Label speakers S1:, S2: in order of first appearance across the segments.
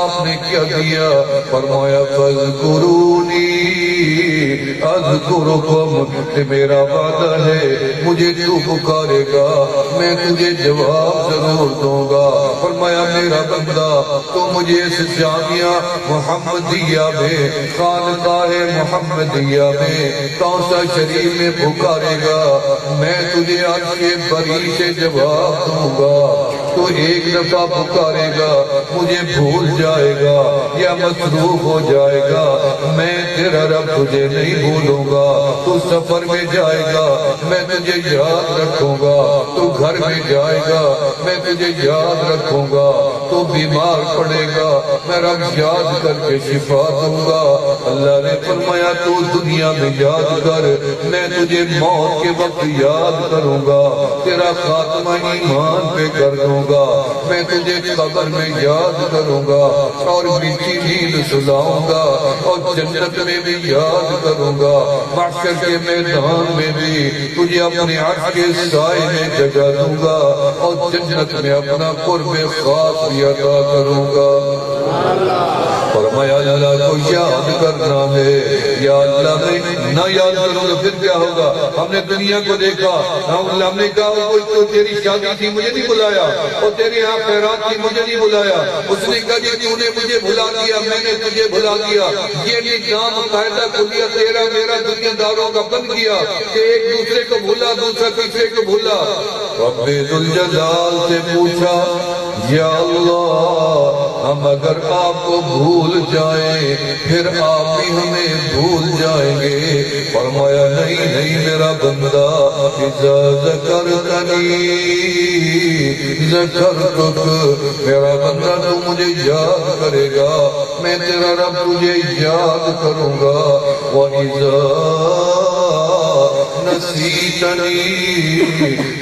S1: آپ نے کیا دیا؟ فرمایا فاذکرونی اذکرکم، کہ میرا وعدہ ہے مجھے تو پکارے گا میں تجھے جواب ضرور دوں گا۔ فرمایا میرا بندہ تو مجھے اس جامعہ محمدیہ میں، خانقاہ محمدیہ میں کوثر شریف میں پکارے گا، میں تجھے عرش بری سے جواب دوں گا۔ تو ایک دفعہ پکارے گا مجھے بھول جائے گا یا مصروف ہو جائے گا، میں تیرا رب تجھے نہیں بھولوں گا۔ تو سفر میں جائے گا میں تجھے یاد رکھوں گا، تو گھر میں جائے گا میں تجھے یاد رکھوں گا، تو بیمار پڑے گا میں رب یاد کر کے شفا دوں گا۔ اللہ نے فرمایا تو دنیا میں یاد کر، میں تجھے موت کے وقت یاد کروں گا، تیرا خاتمہ ایمان پہ کر دوں گا، میں تجھے قبر میں یاد کروں گا اور میٹھی نیند سلاؤں گا، اور جنت میں بھی یاد کروں گا، محشر کے میدان میں بھی تجھے اپنے عرش کے سائے میں جگہ دوں گا، اور جنت میں اپنا قرب خاص بھی عطا کروں گا۔ فرمایا اللہ کو یاد کرنا ہے، یا اللہ میں نہ یاد کروں گا پھر کیا ہوگا؟ ہم نے دنیا کو دیکھا، ہم نے کہا کوئی تو تیری شادی تھی مجھے نہیں بلایا، اور تیرے یہاں خیرات تھی مجھے نہیں بلایا، اس نے کہا جی تو نے مجھے بلا دیا میں نے تجھے بلا دیا۔ یہ نظام قاعدہ کلیہ تیرا میرا دنیا داروں کا بن گیا کہ ایک دوسرے کو بھولا دوسرا تیسرے کو بھولا۔ رب ذوالجلال سے پوچھا یا اللہ ہم اگر آپ کو بھول جائیں پھر آپ بھی ہمیں بھول جائیں گے؟ فرمایا نہیں نہیں میرا بندہ، اذا ذکرتنی ذکرتک، میرا بندہ تو مجھے یاد کرے گا میں تیرا رب تجھے یاد کروں گا۔ وَإِذَا نسیتنی،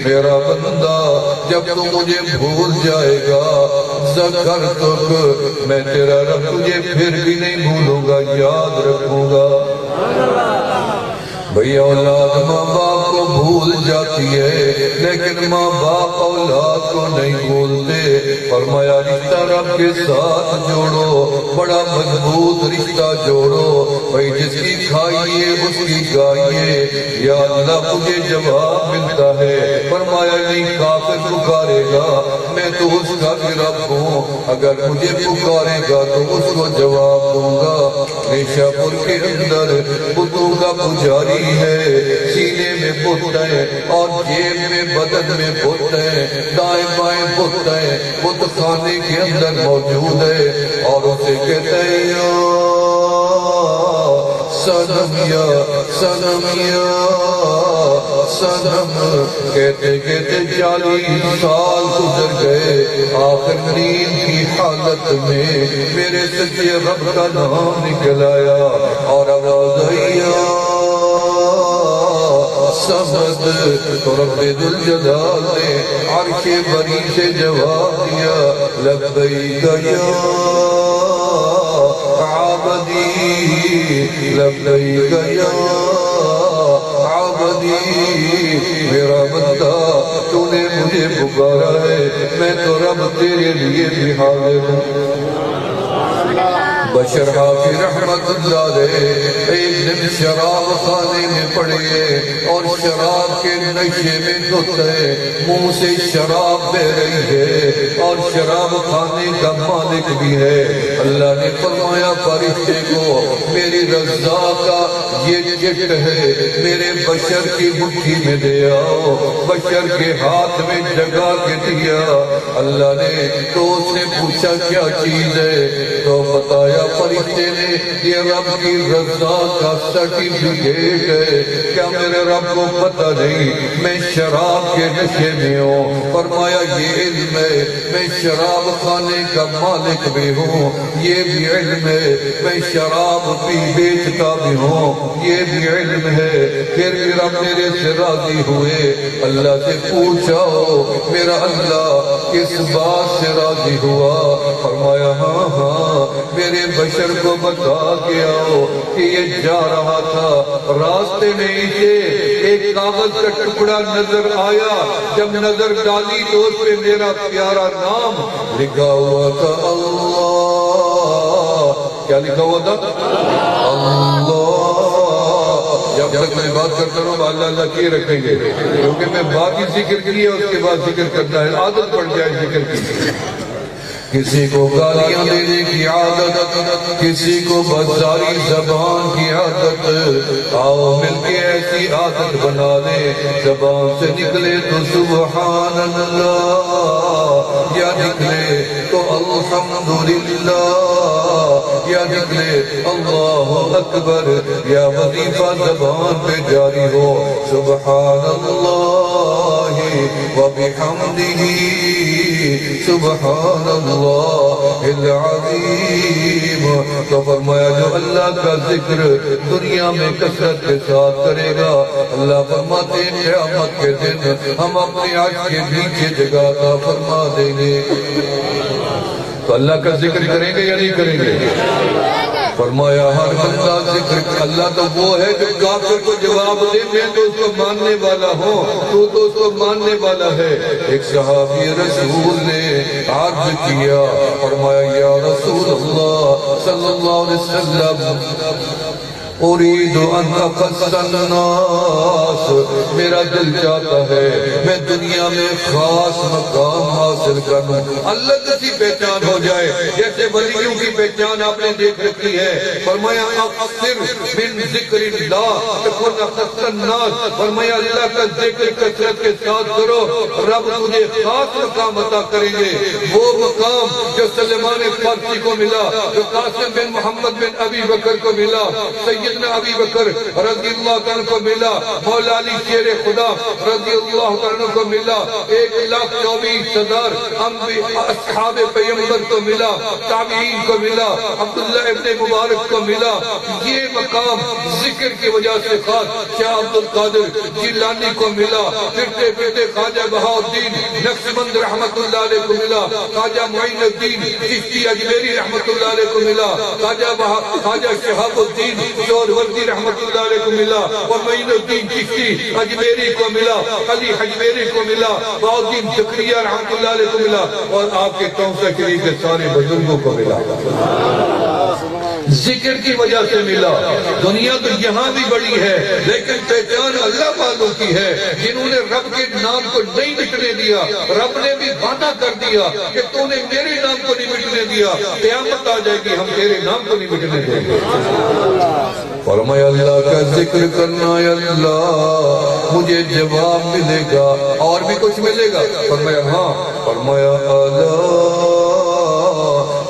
S1: میرا بندہ جب تو مجھے بھول جائے گا، ذکرتک، میں تیرا رب تجھے پھر بھی نہیں بھولوں گا، یاد رکھوں گا۔ بھئی اولاد ماں باپ کو بھول جاتی ہے لیکن ماں باپ اولاد کو نہیں بھولتے۔ فرمایا رشتہ رب کے ساتھ جوڑو، بڑا مضبوط رشتہ جوڑو، بھئی جس کی کھائیے اس کی گائیے، یا اللہ مجھے جواب ملتا ہے۔ فرمایا نہیں کافر پکارے گا میں تو اس کا بھی رب ہوں، اگر مجھے پکارے گا تو اس کو جواب دوں گا۔ نیشہ پور کے اندر بتوں کا پجاری ہے، سینے میں بت ہے اور جیب میں بدن میں بت ہے، دائیں بائیں بت ہے، بت خانے کے اندر موجود ہے، اور اسے کہتے ہیں یا صنم یا صنم یا صنم، کہتے کہتے 40 سال گزر گئے، آخر نیند کی حالت میں میرے سچے رب کا نام نکل آیا اور آواز آئی سمد، تو رب ذوالجلال نے عرش بری سے جواب دیا لبیک یا عبدی، لبیک یا عبدی، میرا بندہ تو نے مجھے پکارا ہے میں تو رب تیرے لیے بھی حاضر ہوں۔ بشر حافظ رحمت اللہ علیہ ایک دن شراب خانے میں پڑے اور شراب کے نشے میں دھت ہے، منہ سے شراب بہ رہی ہے اور شراب خانے کا مالک بھی ہے۔ اللہ نے فرمایا فرشتے کو میری رضا کا یہ چٹ ہے میرے بشر کی مٹھی میں دے آؤ، بشر کے ہاتھ میں جگہ کے دیا۔ اللہ نے تو اس نے پوچھا کیا چیز ہے؟ تو بتایا فرشتے نے یہ رب کی رضا کا سرٹیفکیٹ ہے۔ کیا میرے رب کو پتہ نہیں میں شراب کے نشے میں ہوں؟ فرمایا یہ علم ہے، میں شراب خانے کا مالک بھی ہوں، یہ بھی علم ہے، میں شراب بھی بیچتا بھی ہوں، یہ بھی علم ہے۔ پھر بھی رب میرے سے راضی ہوئے، اللہ سے پوچھا میرا اللہ کس بات سے راضی ہوا؟ فرمایا ہاں ہاں میرے بشر کو بتا کے آؤ کہ یہ جا رہا تھا، راستے میں اسے ایک کاغذ کا ٹکڑا نظر آیا، جب نظر ڈالی تو اس پہ میرا پیارا نام لکھا ہوا تھا، اللہ کیا لکھا ہوا تھا؟ اللہ. جب تک میں بات کرتا رہوں اللہ اللہ کیے رکھیں گے، کیونکہ میں بات ہی ذکر کی ہے، اس کے بعد ذکر کرنا ہے، عادت پڑ جائے ذکر کی. کسی کو گالیاں دینے کی عادت، کسی کو بدزاری زبان کی عادت، آؤ مل کے ایسی عادت بنا لیں زبان سے نکلے تو سبحان اللہ، یا نکلے تو الحمدللہ، یا نکلے اللہ اکبر، یا وظیفہ زبان پہ جاری ہو سبحان اللہ وبحمدہ سبحان اللہ العظیم. تو فرمایا جو اللہ کا ذکر دنیا میں کثرت کے ساتھ کرے گا، اللہ فرماتے ہیں قیامت کے دن ہم اپنے عرش کے نیچے جگہ عطا فرما دیں گے. تو اللہ کا ذکر کریں گے یا نہیں کریں گے؟ فرمایا ہر بندہ ذکر. اللہ تو وہ ہے جو کافر کو جواب دے میں تو اس کو ماننے والا ہوں، تو اس کو ماننے والا ہے. ایک صحابی رسول نے عرض کیا، فرمایا یا رسول اللہ صلی اللہ علیہ وسلم اريد ان اقص الناس، میرا دل چاہتا ہے میں دنیا میں خاص مقام حاصل کروں، اللہ کی پہچان ہو جائے جیسے ولیوں کی پہچان آپ نے دیکھ رکھی ہے. فرمایا اکثر من ذکر اللہ تکن اقص الناس، فرمایا اللہ کا ذکر کثرت کے ساتھ کرو، رب تجھے خاص مقام عطا کریں گے. وہ مقام جو سلمان فارسی کو ملا، جو قاسم بن محمد بن ابی بکر کو ملا، سیدنا ابی بکر رضی اللہ عنہ کو ملا، مولا علی شیر خدا رضی اللہ عنہ کو ملا، 1,24,000 اصحاب پیغمبر کو ملا، تابعین کو ملا، عبداللہ ابن مبارک کو ملا. یہ مقام ذکر کی وجہ سے خاص شاہ عبد القادر جیلانی کو ملا، پھرتے پھرتے خواجہ بہاؤالدین نقشبند رحمت اللہ علیہ کو ملا، خواجہ معین الدین چشتی اجمیری رحمت اللہ علیہ کو ملا، خواجہ شہاب الدین سہروردی رحمت اللہ علیہ کو ملا، اور معین الدین چشتی اجمیری کو ملا، علی حجمیری کو ملا، بہاؤالدین زکریا رحمت اللہ علیہ کو ملا، اور آپ کے تونسہ شریف کے سارے بزرگوں کو ملا. ذکر کی وجہ سے ملا. دنیا تو یہاں بھی بڑی ہے لیکن پہچان اللہ والوں کی ہے جنہوں نے رب کے نام کو نہیں مٹنے دیا. رب نے بھی وعدہ کر دیا کہ تو نے میرے نام کو نہیں مٹنے دیا، قیامت آ جائے گی ہم تیرے نام کو نہیں مٹنے دیں گے. فرمایا اللہ کا ذکر کرنا، یا اللہ مجھے جواب ملے گا اور بھی کچھ ملے گا. فرمایا ہاں. فرمایا اللہ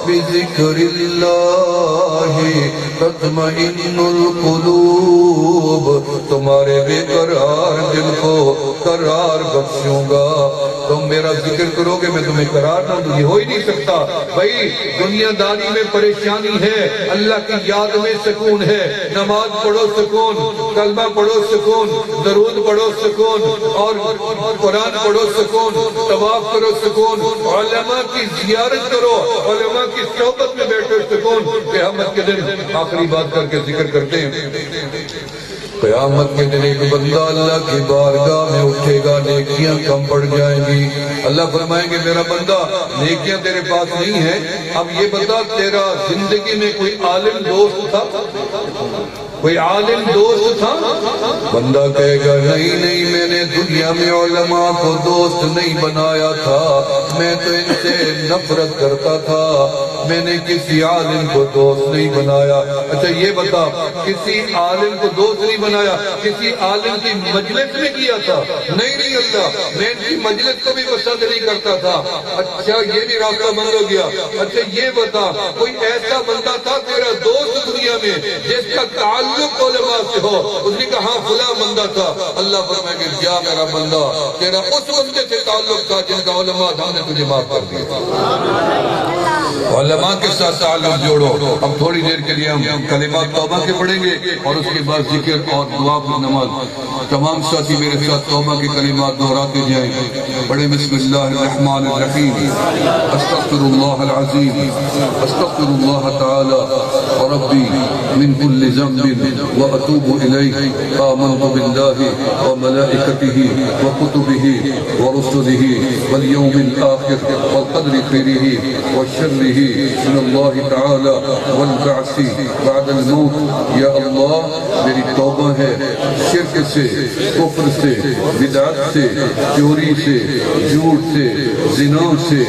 S1: بذکر اللہ تطمئن القلوب، تمہارے بے قرار دل کو قرار بخشوں گا. تم میرا ذکر کرو گے میں تمہیں قرار نہ دوں. یہ ہو ہی نہیں سکتا بھائی. دنیا داری میں پریشانی ہے، اللہ کی یاد میں سکون ہے. نماز پڑھو سکون، کلمہ پڑھو سکون، درود پڑھو سکون، اور قرآن پڑھو سکون، طواف کرو سکون، علماء کی زیارت کرو، علماء کی صحبت میں بیٹھو سکون. قیامت کے دن آخری بات کر کے ذکر کرتے ہیں. قیامت کے دن ایک بندہ اللہ کی بارگاہ میں اٹھے گا، نیکیاں کم پڑ جائیں گی. اللہ فرمائیں گے میرا بندہ نیکیاں تیرے پاس نہیں ہیں، اب یہ بتا تیرا زندگی میں کوئی عالم دوست تھا؟ کوئی عالم دوست تھا؟ بندہ کہے گا نہیں میں نے دنیا میں علماء کو دوست نہیں بنایا تھا، میں تو ان سے نفرت کرتا تھا، میں نے کسی عالم کو دوست نہیں بنایا. اچھا یہ بتا کسی عالم کو دوست نہیں بنایا، کسی عالم کی مجلس میں کیا تھا؟ نہیں اللہ میں ان کی مجلس کو بھی پسند نہیں کرتا تھا. اچھا یہ بھی راستہ بند ہو گیا. اچھا یہ بتا کوئی ایسا بندہ تھا تیرا دوست دنیا میں جس کا تعلق علماء سے ہو؟ اس نے کہا ہاں فلاں بندہ تھا. اللہ فرمائے گا کیا میرا بندہ تیرا اس بندے سے تعلق تھا جن کا علماء ہم نے تجھے معاف کر دیا. علماء کے ساتھ تعلق جوڑو. اب تھوڑی دیر کے لیے ہم کلمات توبہ کے پڑھیں گے اور اس کے بعد ذکر اور دعا کی نماز. تمام ساتھی میرے ساتھ توبہ کے کلمات دہراتے جائیں. پڑھیں بسم اللہ الرحمن الرحیم. استغفر اللہ العظیم، استغفر اللہ تعالی ربی من کل ذنب وأتوب إليه. آمنت بالله وملائكته وكتبه ورسله واليوم الآخر والقدر خيره وشره من الله تعالى والبعث بعد الموت. یا اللہ میری توبہ ہے شرک سے، کفر سے، بدعت سے، چوری سے، جھوٹ سے، زنا سے،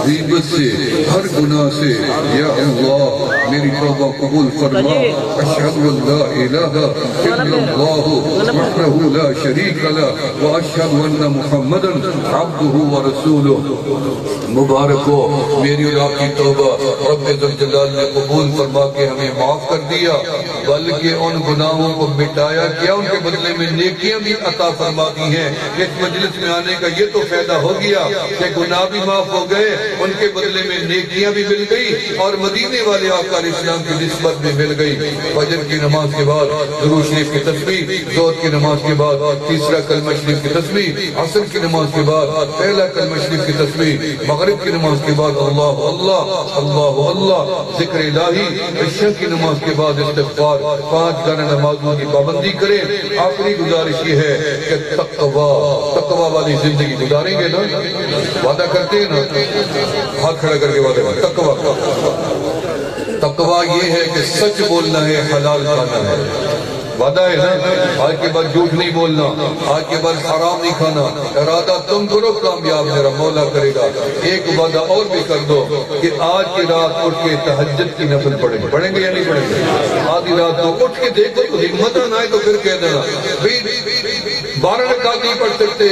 S1: غیبت سے، ہر گناہ سے. یا اللہ میری توبہ قبول فرما. اشہد ان لا الہ الا اللہ وحدہ لا شریک لہ واشہد ان محمدا عبدہ ورسولہ. مبارک ہو میری اور آپ کی توبہ. رب ذوالجلال نے قبول فرما کے ہمیں معاف کر دیا، بلکہ ان گناہوں کو مٹایا کیا، ان کے بدلے میں نیکیاں بھی عطا فرما دی ہیں. اس مجلس میں آنے کا یہ تو فائدہ ہو گیا کہ گناہ بھی معاف ہو گئے، ان کے بدلے میں نیکیاں بھی مل گئی، اور مدینے والے آقا علیہ السلام کی نسبت بھی مل گئی. فجر کی نماز کے بعد درود شریف کی تسبیح، ظہر کی نماز کے بعد تیسرا کلمہ شریف کی تسبیح، عصر کی نماز کے بعد پہلا کلمہ شریف کی تسبیح، مغرب کی نماز کے بعد اللہ اللہ اللہ اللہ ذکر الہی، عشاء کی نماز کے بعد استغفار. 5 گانا نمازوں کی پابندی کریں. آخری گزارش یہ ہے کہ تقوی والی زندگی گزاریں گے نا، وعدہ کرتے ہیں نا، ہاتھ کھڑا کر کے وعدہ کریں. تقوی یہ ہے کہ سچ بولنا ہے، حلال کھانا ہے. وعدہ ہے نا، آج کے بعد جھوٹ نہیں بولنا، آج کے بعد حرام نہیں کھانا. ارادہ تم کرو، کامیاب میرا مولا کرے گا. ایک وعدہ اور بھی کر دو کہ آج کی رات اٹھ کے تہجد کی نفل پڑھیں گے یا نہیں پڑھیں گے؟ آدھی رات کو اٹھ کے دیکھو تو ہمت نہ آئے تو پھر کہہ دینا 12 رکعت نہیں پڑھ سکتے،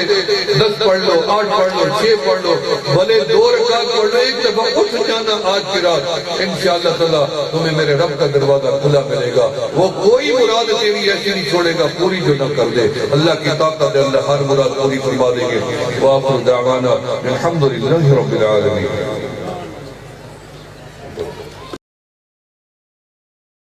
S1: 10 پڑھ لو، 8 پڑھ لو، 6 پڑھ لو، بھلے 2 رکعت پڑھ لو. ایک دفعہ اٹھ جانا آج کی رات، انشاءاللہ تعالیٰ تمہیں میرے رب کا دروازہ کھلا ملے گا. وہ کوئی مراد تیری ایسی نہیں چھوڑے گا پوری جو نہ کر دے. اللہ کی طاقت ہے، اللہ ہر مراد پوری فرما دیں گے. وآخر دعوانا الحمدللہ رب العالمین.